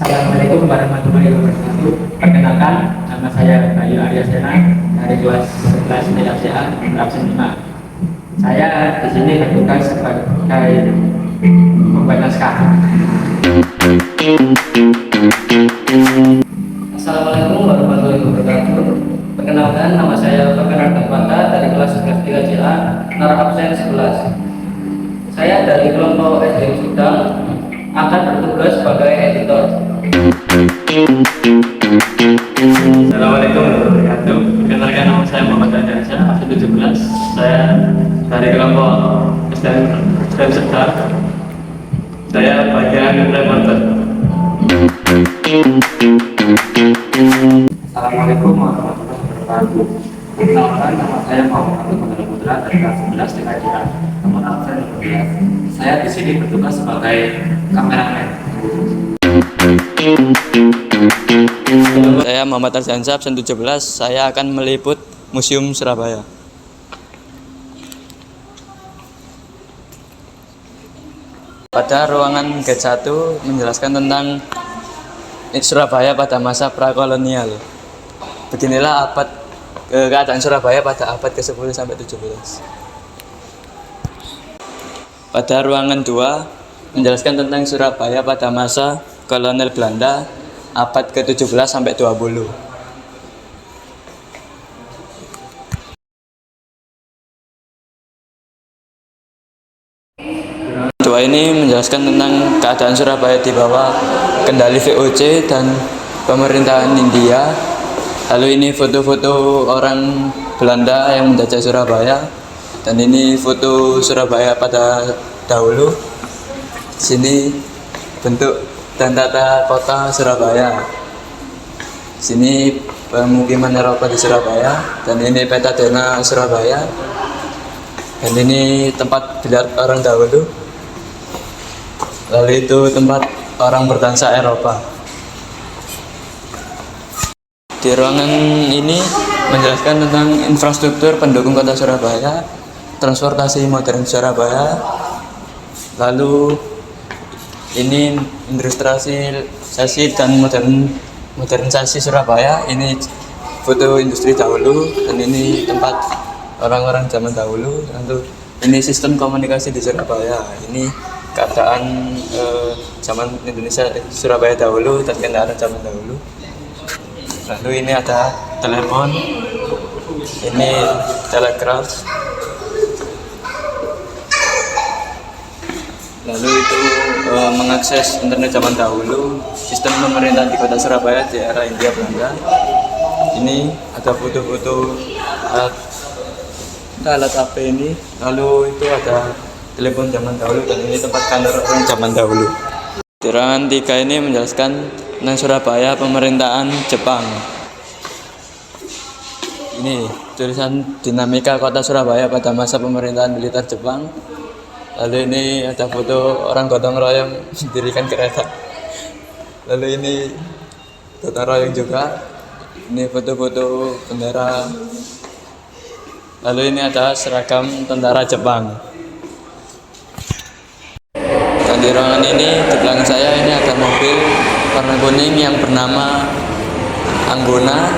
Assalamualaikum warahmatullahi wabarakatuh. Perkenalkan, nama saya Bayu Arya Sena dari kelas 11 TFCA absen 5. Saya di sini bertugas sebagai pembuat naskah. Assalamualaikum warahmatullahi wabarakatuh. Perkenalkan, nama saya Fakir Artapata dari kelas 11 3CA, nomor absen 11. Saya dari kelompok SD Sudang akan bertugas sebagai editor. Assalamualaikum warahmatullahi wabarakatuh. Perkenalkan, nama saya Muhammad Anjasa, absen 17. Saya dari kelompok SDM Sedar. Saya bagian reporter. Assalamualaikum warahmatullahi wabarakatuh. Perkenalkan, nama saya Muhammad Abdul Putra dari kelas 11 TKJA, nomor absen 12. Saya di sini bertugas sebagai kameramen. Saya Muhammad Arjansa, absen 17. Saya akan meliput Museum Surabaya. Pada ruangan Gate 1 menjelaskan tentang Surabaya pada masa prakolonial. Beginilah keadaan Surabaya pada abad ke-10 sampai 17. Pada ruangan 2 menjelaskan tentang Surabaya pada masa kolonial Belanda abad ke-17 sampai 20. Dua ini menjelaskan tentang keadaan Surabaya di bawah kendali VOC dan pemerintahan India. Lalu ini foto-foto orang Belanda yang menjajah Surabaya, dan ini foto Surabaya pada dahulu. Sini bentuk dan tata kota Surabaya. Sini pemukiman Eropa di Surabaya, dan ini peta dana Surabaya. Dan ini tempat biliar orang dahulu. Lalu itu tempat orang berdansa Eropa. Di ruangan ini menjelaskan tentang infrastruktur pendukung kota Surabaya, transportasi modern Surabaya. Lalu ini industrialisasi dan modernisasi Surabaya. Ini foto industri dahulu, dan ini tempat orang-orang zaman dahulu. Lalu ini sistem komunikasi di Surabaya. Ini keadaan zaman Indonesia Surabaya dahulu dan kendaraan zaman dahulu. Lalu ini ada telepon, ini telegraf. Lalu itu mengakses internet zaman dahulu, sistem pemerintahan di kota Surabaya di era Hindia Belanda. Ini ada foto-foto alat HP ini. Lalu itu ada telepon zaman dahulu, dan ini tempat kantor orang zaman dahulu. Di ruangan 3 ini menjelaskan tentang Surabaya pemerintahan Jepang. Ini tulisan dinamika kota Surabaya pada masa pemerintahan militer Jepang. Lalu ini ada foto orang gotong royong mendirikan kereta. Lalu ini gotong royong juga. Ini foto-foto bendera. Lalu ini ada seragam tentara Jepang. Dan di ruangan ini, di belakang saya ini ada mobil warna kuning yang bernama Anggona,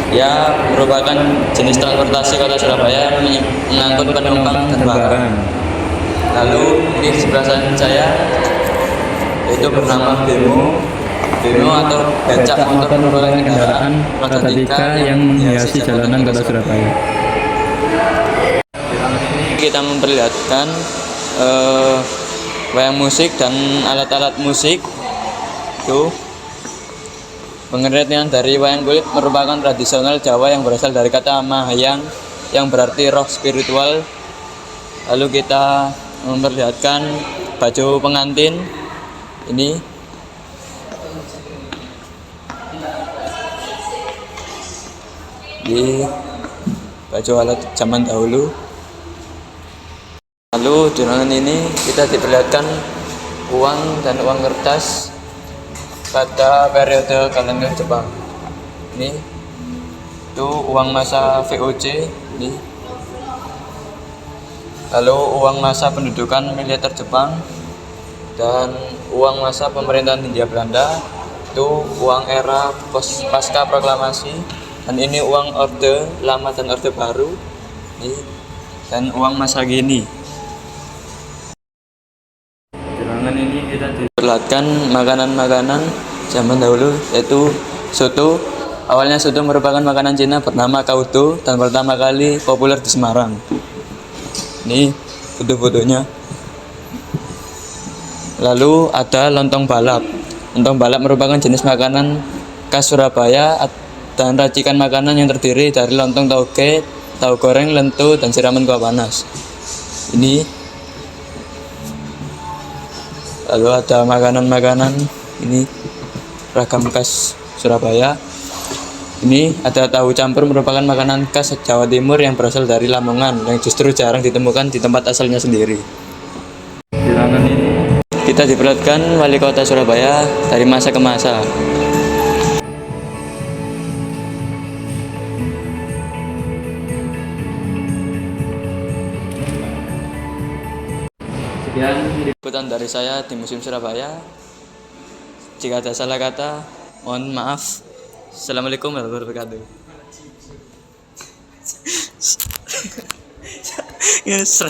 ya merupakan jenis transportasi kota Surabaya yang mengangkut penumpang dan barang. Lalu ini di sebelah saya itu bernama Bemo atau becak motor merupakan kendaraan roda 3 yang menghiasi jalanan kota Surabaya. Kita memperlihatkan wayang musik dan alat-alat musik. Itu pengertian dari wayang kulit merupakan tradisional Jawa yang berasal dari kata mahayang yang berarti roh spiritual. Lalu kita memperlihatkan baju pengantin ini. Di baju alat zaman dahulu. Lalu di ruangan ini kita diperlihatkan uang dan uang kertas pada periode kolonial Jepang. Ini itu uang masa VOC ini. Lalu uang masa pendudukan militer Jepang. Dan uang masa pemerintahan Hindia Belanda itu uang era pasca proklamasi, dan ini uang orde lama dan orde baru. Ini, dan uang masa kini. Di ruangan ini kita diperlihatkan makanan-makanan zaman dahulu, yaitu soto. Awalnya soto merupakan makanan Cina bernama kaudo dan pertama kali populer di Semarang. Ini foto-fotonya. Lalu ada lontong balap. Lontong balap merupakan jenis makanan khas Surabaya dan racikan makanan yang terdiri dari lontong tauge, tahu goreng, lentu, dan siraman kuah panas. Ini. Lalu ada makanan-makanan ini ragam khas Surabaya. Ini ada tahu campur, merupakan makanan khas Jawa Timur yang berasal dari Lamongan, yang justru jarang ditemukan di tempat asalnya sendiri. Di ruangan ini kita diperlihatkan wali kota Surabaya dari masa ke masa. Sekian liputan dari saya di Museum Surabaya. Jika ada salah kata, mohon maaf. Assalamualaikum warahmatullahi wabarakatuh. Yes.